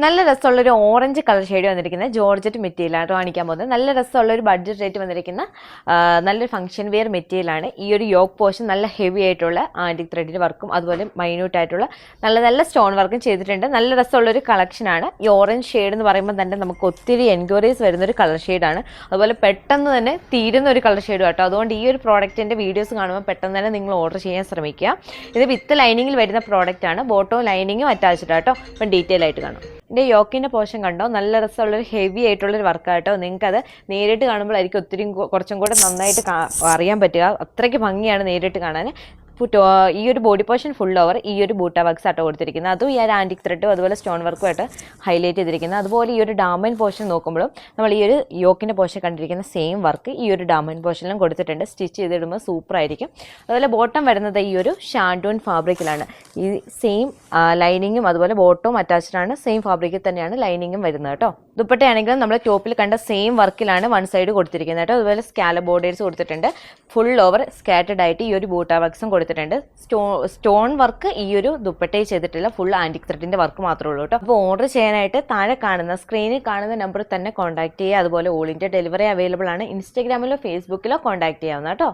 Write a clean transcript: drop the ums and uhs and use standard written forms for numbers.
നല്ല രസമുള്ളൊരു orange colour shade വന്നിരിക്കുന്ന ജോർജറ്റ് മെറ്റീരിയലാണ് കാണിക്കാൻ പോകുന്നത്. നല്ല രസമുള്ളൊരു ബഡ്ജറ്റ് റേറ്റ് വന്നിരിക്കുന്ന നല്ലൊരു ഫംഗ്ഷൻ വെയർ മെറ്റീരിയലാണ്. ഈ ഒരു യോക്ക് പോർഷൻ നല്ല ഹെവി ആയിട്ടുള്ള ആൻറ്റിക് ത്രെഡിൻ്റെ വർക്കും അതുപോലെ മൈന്യൂട്ട് ആയിട്ടുള്ള നല്ല നല്ല സ്റ്റോൺ വർക്കും ചെയ്തിട്ടുണ്ട്. നല്ല രസമുള്ളൊരു കളക്ഷനാണ്. ഈ ഓറഞ്ച് ഷെയ്ഡ് എന്ന് പറയുമ്പോൾ തന്നെ നമുക്ക് ഒത്തിരി എൻക്വയറീസ് വരുന്നൊരു കളർ ഷെയ്ഡാണ്. അതുപോലെ പെട്ടെന്ന് തന്നെ തീരുന്ന ഒരു കളർ ഷെയ്ഡും കേട്ടോ. അതുകൊണ്ട് ഈ ഒരു പ്രോഡക്റ്റിൻ്റെ വീഡിയോസ് കാണുമ്പോൾ പെട്ടെന്ന് തന്നെ നിങ്ങൾ ഓർഡർ ചെയ്യാൻ ശ്രമിക്കുക. ഇത് വിത്ത് ലൈനിങ്ങിൽ വരുന്ന പ്രോഡക്റ്റാണ്. ബോട്ടവും ലൈനിങ്ങും അറ്റാച്ച്ഡ് ആട്ടോ. അപ്പം ഡീറ്റെയിൽ ആയിട്ട് കാണാം. ഇതിൻ്റെ യോക്കിൻ്റെ പോർഷൻ കണ്ടോ, നല്ല രസമുള്ളൊരു ഹെവി ആയിട്ടുള്ളൊരു വർക്കാട്ടോ. നിങ്ങൾക്കത് നേരിട്ട് കാണുമ്പോഴായിരിക്കും ഒത്തിരി കുറച്ചും കൂടെ നന്നായിട്ട് അറിയാൻ പറ്റുക. അത്രയ്ക്ക് ഭംഗിയാണ് നേരിട്ട് കാണാൻ. ഈ ഒരു ബോഡി പോർഷൻ ഫുൾ ഓവർ ഈ ഒരു ബൂട്ട വർക്ക്സ് ആട്ടോ കൊടുത്തിരിക്കുന്നത്. അതും ഈ ഒരു ആൻറ്റിക് ത്രെഡും അതുപോലെ സ്റ്റോൺ വർക്കുമായിട്ട് ഹൈലൈറ്റ് ചെയ്തിരിക്കുന്നത്. അതുപോലെ ഈ ഒരു ഡാമൻ പോർഷൻ നോക്കുമ്പോഴും നമ്മൾ ഈ ഒരു യോക്കിൻ്റെ പോർഷൻ കണ്ടിരിക്കുന്ന സെയിം വർക്ക് ഈ ഒരു ഡാമൻ പോർഷനിലും കൊടുത്തിട്ടുണ്ട്. സ്റ്റിച്ച് ചെയ്തിടുമ്പോൾ സൂപ്പർ ആയിരിക്കും. അതുപോലെ ബോട്ടം വരുന്നത് ഈ ഒരു ഷാൻഡൂൺ ഫാബ്രിക്കിലാണ്. ഈ സെയിം ലൈനിങ്ങും അതുപോലെ ബോട്ടവും അറ്റാച്ച്ഡ് ആണ്. സെയിം ഫാബ്രിക്കിൽ തന്നെയാണ് ലൈനിങ്ങും വരുന്നത് കേട്ടോ. ദുപ്പട്ടയാണെങ്കിലും നമ്മൾ ടോപ്പിൽ കണ്ട സെയിം വർക്കിലാണ് വൺ സൈഡ് കൊടുത്തിരിക്കുന്നത് കേട്ടോ. അതുപോലെ സ്കാലപ്പ് ബോർഡേഴ്സ് കൊടുത്തിട്ടുണ്ട്. ഫുൾ ഓവർ സ്കാറ്റേഡ് ആയിട്ട് ഈ ഒരു ബൂട്ട വർക്ക്സും കൊടുത്തിട്ടുണ്ട്. സ്റ്റോൺ വർക്ക് ഈ ഒരു ദുപ്പട്ടയിൽ ചെയ്തിട്ടില്ല. ഫുൾ ആൻറ്റിക് ത്രെഡിന്റെ വർക്ക് മാത്രമേ ഉള്ളൂ കേട്ടോ. അപ്പോൾ ഓർഡർ ചെയ്യാനായിട്ട് താഴെ കാണുന്ന സ്ക്രീനിൽ കാണുന്ന നമ്പറിൽ തന്നെ കോൺടാക്ട് ചെയ്യുക. അതുപോലെ ഓൾ ഇന്ത്യ ഡെലിവറി അവൈലബിൾ ആണ്. ഇൻസ്റ്റാഗ്രാമിലോ ഫേസ്ബുക്കിലോ കോൺടാക്ട് ചെയ്യാവുന്ന കേട്ടോ.